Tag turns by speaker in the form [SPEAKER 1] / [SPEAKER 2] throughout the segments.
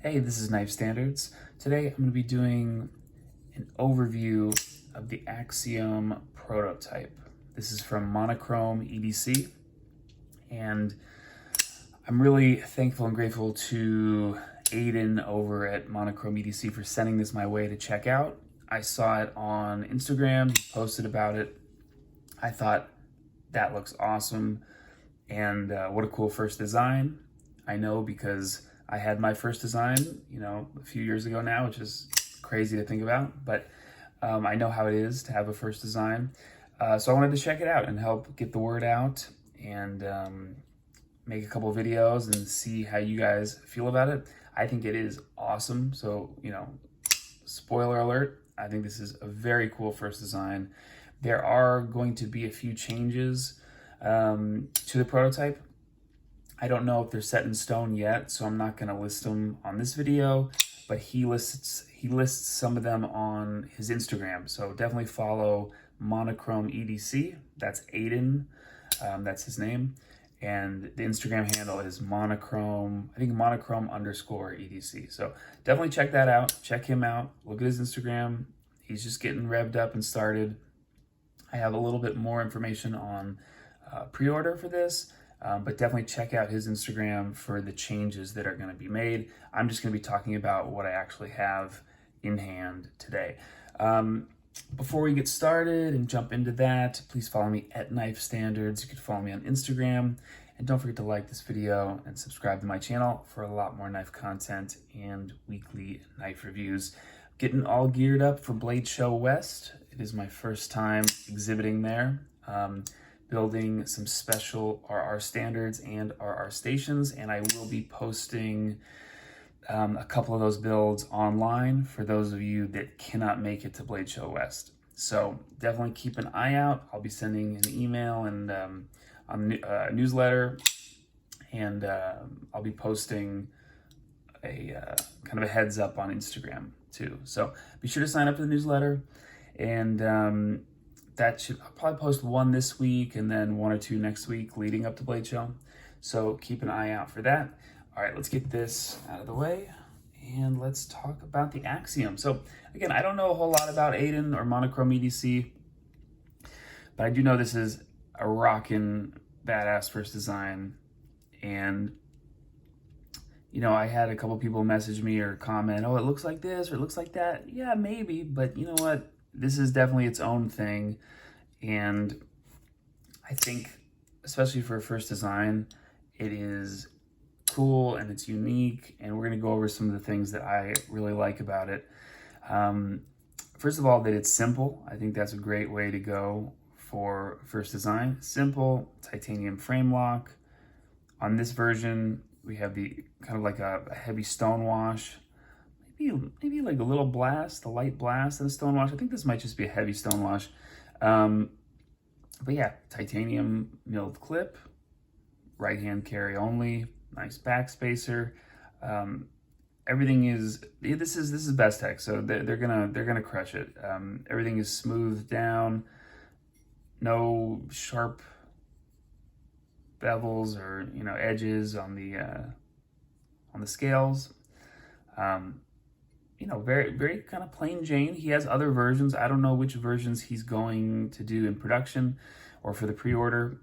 [SPEAKER 1] Hey, this is Knife Standards. Today I'm going to be doing an overview of the Axiom prototype. This is from Monochrome EDC, and I'm really thankful and grateful to Aiden over at Monochrome EDC for sending this my way to check out. I saw it on Instagram, he posted about it. I thought that looks awesome, and what a cool first design. I know because I had my first design, a few years ago now, which is crazy to think about, but I know how it is to have a first design. So I wanted to check it out and help get the word out and make a couple of videos and see how you guys feel about it. I think it is awesome. So, spoiler alert, I think this is a very cool first design. There are going to be a few changes to the prototype. I don't know if they're set in stone yet, so I'm not going to list them on this video, but he lists some of them on his Instagram. So definitely follow Monochrome EDC. That's Aiden. That's his name. And the Instagram handle is Monochrome, I think Monochrome_EDC. So definitely check that out. Check him out. Look at his Instagram. He's just getting revved up and started. I have a little bit more information on pre-order for this. But definitely check out his Instagram for the changes that are going to be made. I'm just going to be talking about what I actually have in hand today. Before we get started and jump into that, please follow me at Knife Standards. You can follow me on Instagram. And don't forget to like this video and subscribe to my channel for a lot more knife content and weekly knife reviews. Getting all geared up for Blade Show West. It is my first time exhibiting there. Building some special RR standards and RR stations, and I will be posting a couple of those builds online for those of you that cannot make it to Blade Show West. So definitely keep an eye out. I'll be sending an email and a newsletter, and I'll be posting a kind of a heads up on Instagram too. So be sure to sign up for the newsletter, and I'll probably post one this week and then one or two next week leading up to Blade Show. So keep an eye out for that. All right, let's get this out of the way and let's talk about the Axiom. So again, I don't know a whole lot about Aiden or Monochrome EDC, but I do know this is a rockin' badass first design. And I had a couple people message me or comment, oh, it looks like this or it looks like that. Yeah, maybe, but you know what? This is definitely its own thing, and I think, especially for a first design, it is cool and it's unique, and we're going to go over some of the things that I really like about it. First of all, that it's simple. I think that's a great way to go for first design. Simple, titanium frame lock. On this version, we have the kind of like a heavy stone wash. Maybe like a little blast, a light blast and a stone wash. I think this might just be a heavy stone wash. But yeah, titanium milled clip, right hand carry only, nice back spacer. Everything is, this is Best Tech, so they're gonna crush it. Everything is smoothed down, no sharp bevels or edges on the scales. Very, very kind of plain Jane. He has other versions. I don't know which versions he's going to do in production or for the pre-order.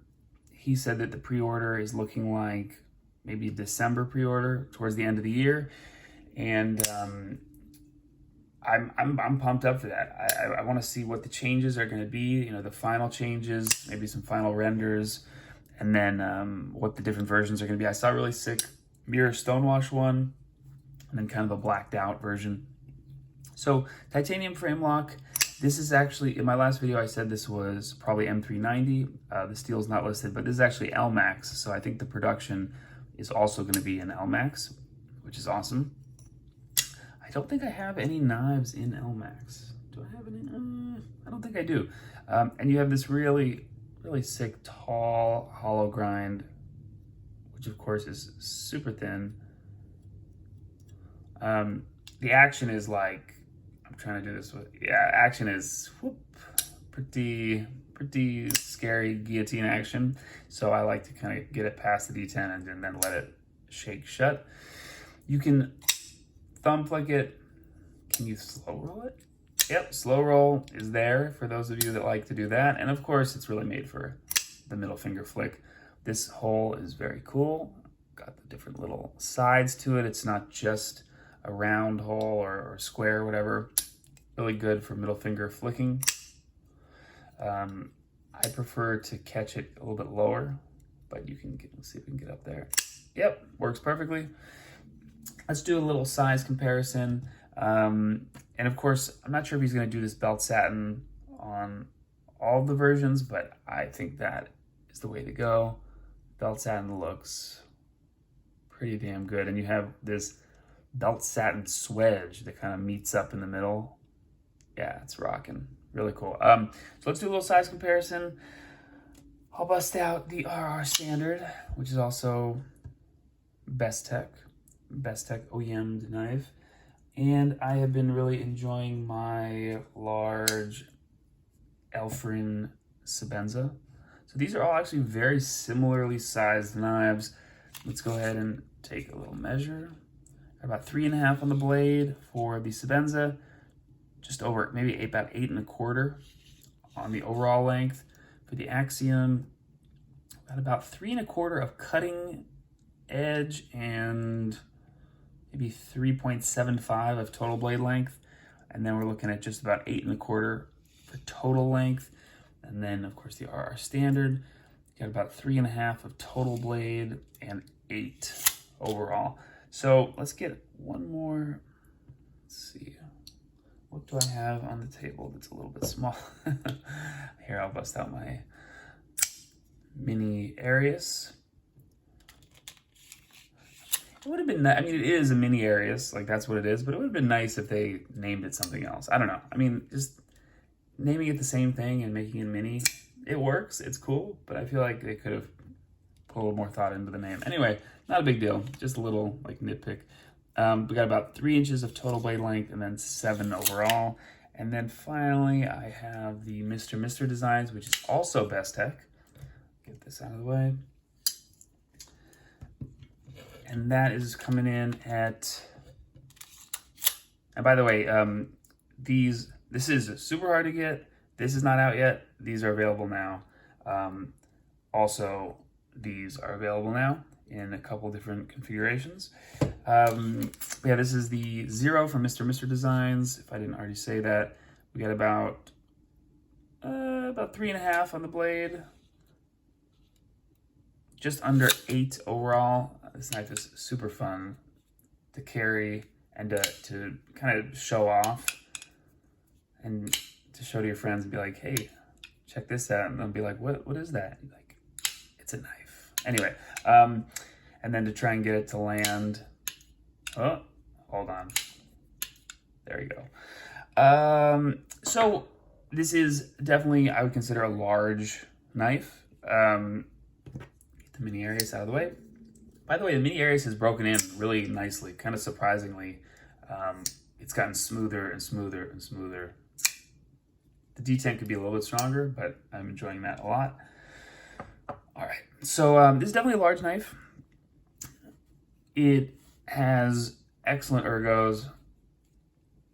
[SPEAKER 1] He said that the pre-order is looking like maybe December pre-order towards the end of the year. And I'm pumped up for that. I want to see what the changes are going to be, the final changes, maybe some final renders, and then what the different versions are going to be. I saw a really sick mirror stonewash one, and then kind of a blacked out version. So titanium frame lock. This is actually, in my last video, I said this was probably M390. The steel is not listed, but this is actually LMAX. So I think the production is also going to be an LMAX, which is awesome. I don't think I have any knives in LMAX. Do I have any? I don't think I do. And you have this really, really sick, tall, hollow grind, which of course is super thin. The action is like, I'm trying to do this with, action is pretty scary guillotine action. So I like to kind of get it past the D10 and then let it shake shut. You can thumb flick it. Can you slow roll it? Yep, slow roll is there for those of you that like to do that. And of course, it's really made for the middle finger flick. This hole is very cool. Got the different little sides to it. It's not just a round hole or square or whatever. Really good for middle finger flicking. I prefer to catch it a little bit lower, but you can let's see if we can get up there. Yep, works perfectly. Let's do a little size comparison. And of course, I'm not sure if he's going to do this belt satin on all the versions, but I think that is the way to go. Belt satin looks pretty damn good. And you have this belt satin swedge that kind of meets up in the middle. Yeah, it's rocking. Really cool. So let's do a little size comparison. I'll bust out the RR Standard, which is also Best Tech OEM knife. And I have been really enjoying my large Elfrin Sebenza. So these are all actually very similarly sized knives. Let's go ahead and take a little measure. About 3.5 on the blade for the Sebenza, just over maybe about 8 1/4 on the overall length. For the Axiom, about 3 1/4 of cutting edge and maybe 3.75 of total blade length. And then we're looking at just about 8 1/4 for total length. And then of course the RR Standard, got about 3.5 of total blade and 8 overall. So let's get one more. Let's see. What do I have on the table that's a little bit small? Here, I'll bust out my mini Arius. It would have been, I mean, it is a mini Arius, like that's what it is, but it would have been nice if they named it something else. I don't know. I mean, just naming it the same thing and making it mini, it works, it's cool, but I feel like they could have put a little more thought into the name. Anyway, not a big deal, just a little like nitpick. We got about 3 inches of total blade length and then 7 overall. And then finally, I have the Mr. Designs, which is also Best Tech. Get this out of the way. And that is coming in at, and by the way, this is super hard to get. This is not out yet. These are available now. Also, these are available now in a couple different configurations. Yeah, this is the 0 from Mr. Designs. If I didn't already say that, we got about 3.5 on the blade, just under 8 overall. This knife is super fun to carry and to kind of show off and to show to your friends and be like, hey, check this out. And they'll be like, what is that? And like, it's a knife. Anyway, and then to try and get it to land. Oh, hold on. There you go. So this is definitely, I would consider a large knife. Get the mini Arius out of the way. By the way, the mini Arius is broken in really nicely, kind of surprisingly. It's gotten smoother and smoother and smoother. The detent could be a little bit stronger, but I'm enjoying that a lot. All right, so this is definitely a large knife. It has excellent ergos.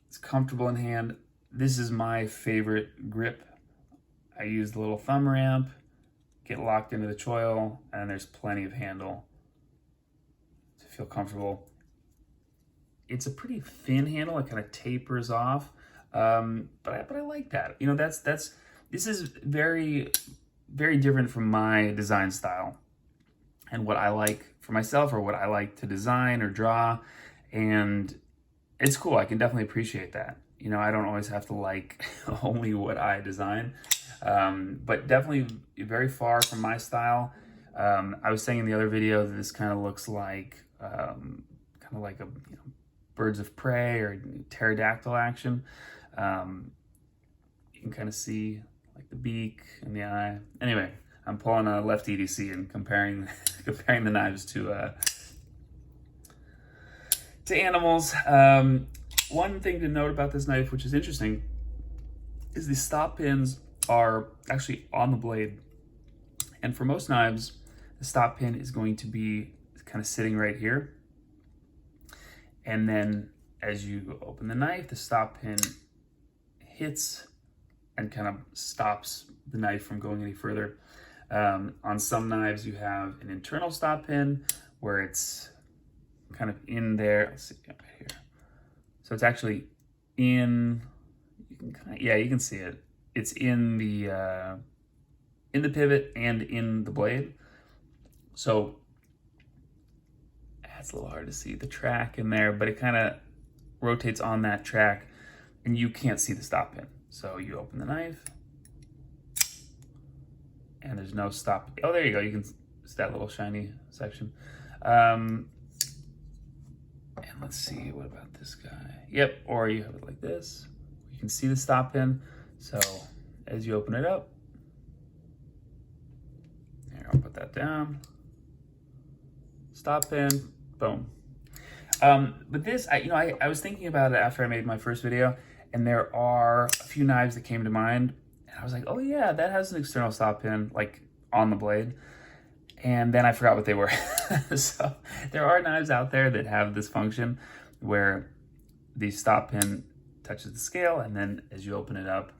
[SPEAKER 1] It's comfortable in hand. This is my favorite grip. I use the little thumb ramp, get locked into the choil, and there's plenty of handle to feel comfortable. It's a pretty thin handle. It kind of tapers off, but I like that. You know, this is very, very different from my design style and what I like for myself or what I like to design or draw, and it's cool. I can definitely appreciate that. You know, I don't always have to like only what I design, but definitely very far from my style. I was saying in the other video that this kind of looks like a birds of prey or pterodactyl action. You can kind of see like the beak and the eye. Anyway, I'm pulling a left EDC and comparing the knives to animals. One thing to note about this knife, which is interesting, is the stop pins are actually on the blade. And for most knives, the stop pin is going to be kind of sitting right here. And then as you open the knife, the stop pin hits and kind of stops the knife from going any further. On some knives, you have an internal stop pin where it's kind of in there. Let's see right here. So it's actually in. You can you can see it. It's in the pivot and in the blade. So it's a little hard to see the track in there, but it kind of rotates on that track, and you can't see the stop pin. So you open the knife, and there's no stop. Oh, there you go. You can, it's that little shiny section. And let's see, what about this guy? Yep, or you have it like this. You can see the stop pin. So as you open it up, here, I'll put that down. Stop pin, boom. But this, I was thinking about it after I made my first video, and there are a few knives that came to mind, and I was like, oh yeah, that has an external stop pin, like on the blade. And then I forgot what they were. So there are knives out there that have this function where the stop pin touches the scale, and then as you open it up,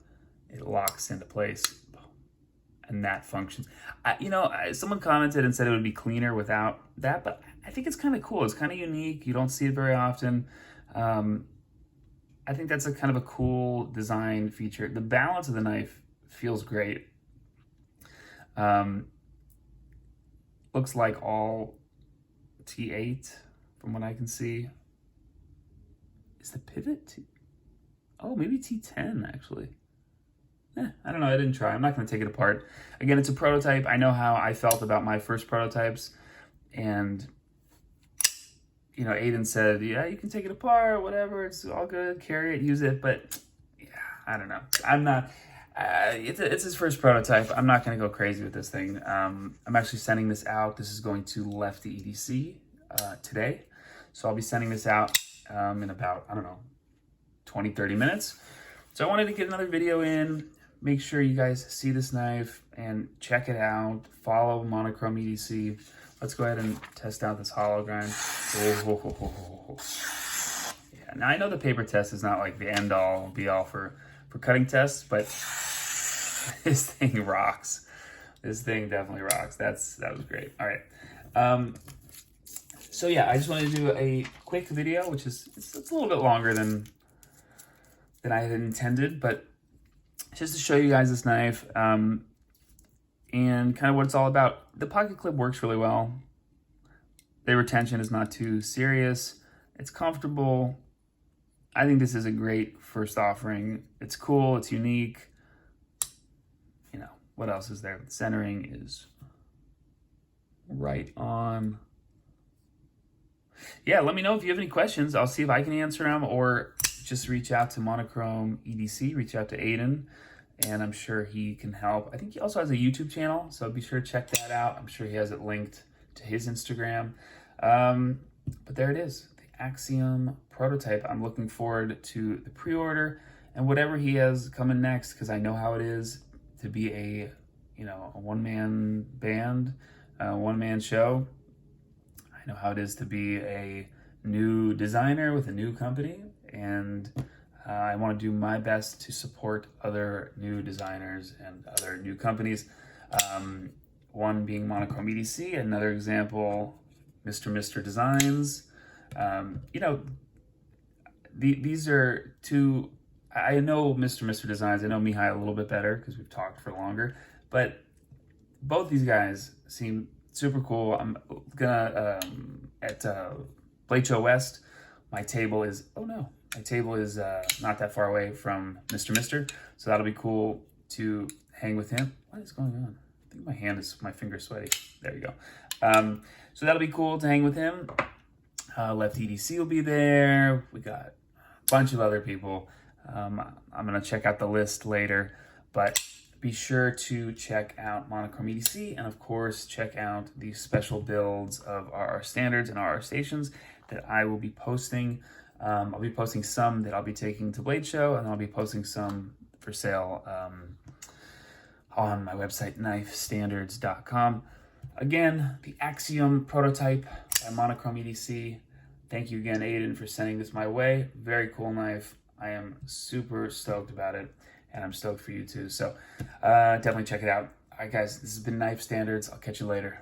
[SPEAKER 1] it locks into place. And that functions. Someone commented and said it would be cleaner without that, but I think it's kind of cool. It's kind of unique. You don't see it very often. I think that's a kind of a cool design feature. The balance of the knife feels great. Looks like all T8 from what I can see. Is the pivot oh, maybe T10 actually. I don't know, I didn't try. I'm not gonna take it apart. Again, it's a prototype. I know how I felt about my first prototypes, and Aiden said, yeah, you can take it apart, whatever, it's all good, carry it, use it, but yeah, I don't know. I'm not, it's his first prototype. I'm not gonna go crazy with this thing. I'm actually sending this out. This is going to Lefty EDC today. So I'll be sending this out in about, I don't know, 20, 30 minutes. So I wanted to get another video in. Make sure you guys see this knife and check it out. Follow Monochrome EDC. Let's go ahead and test out this hollow grind. Yeah, now I know the paper test is not like the end all be all for cutting tests, but this thing rocks. This thing definitely rocks. That was great. All right. So yeah, I just wanted to do a quick video, which is it's a little bit longer than I had intended, but just to show you guys this knife and kind of what it's all about. The pocket clip works really well. The retention is not too serious. It's comfortable. I think this is a great first offering. It's cool, it's unique. What else is there? The centering is right on. Yeah, let me know if you have any questions. I'll see if I can answer them, or just reach out to Monochrome EDC, reach out to Aiden, and I'm sure he can help. I think he also has a YouTube channel, so be sure to check that out. I'm sure he has it linked to his Instagram. But there it is, the Axiom prototype. I'm looking forward to the pre-order and whatever he has coming next, because I know how it is to be a one-man band, one-man show. I know how it is to be a new designer with a new company, and I want to do my best to support other new designers and other new companies. One being Monochrome EDC, another example, Mr. Designs. These are two. I know Mr. Designs. I know Mihai a little bit better because we've talked for longer, but both these guys seem super cool. I'm gonna at Blade Show West. My table is not that far away from Mr. So that'll be cool to hang with him. What is going on? I think my finger's sweaty. There you go. So that'll be cool to hang with him. Left EDC will be there. We got a bunch of other people. I'm gonna check out the list later, but be sure to check out Monochrome EDC, and of course check out the special builds of RR standards and RR stations that I will be posting. I'll be posting some that I'll be taking to Blade Show, and I'll be posting some for sale on my website, knifestandards.com. Again, the Axiom prototype by Monochrome EDC. Thank you again, Aiden, for sending this my way. Very cool knife. I am super stoked about it, and I'm stoked for you too. So definitely check it out. All right, guys, this has been Knife Standards. I'll catch you later.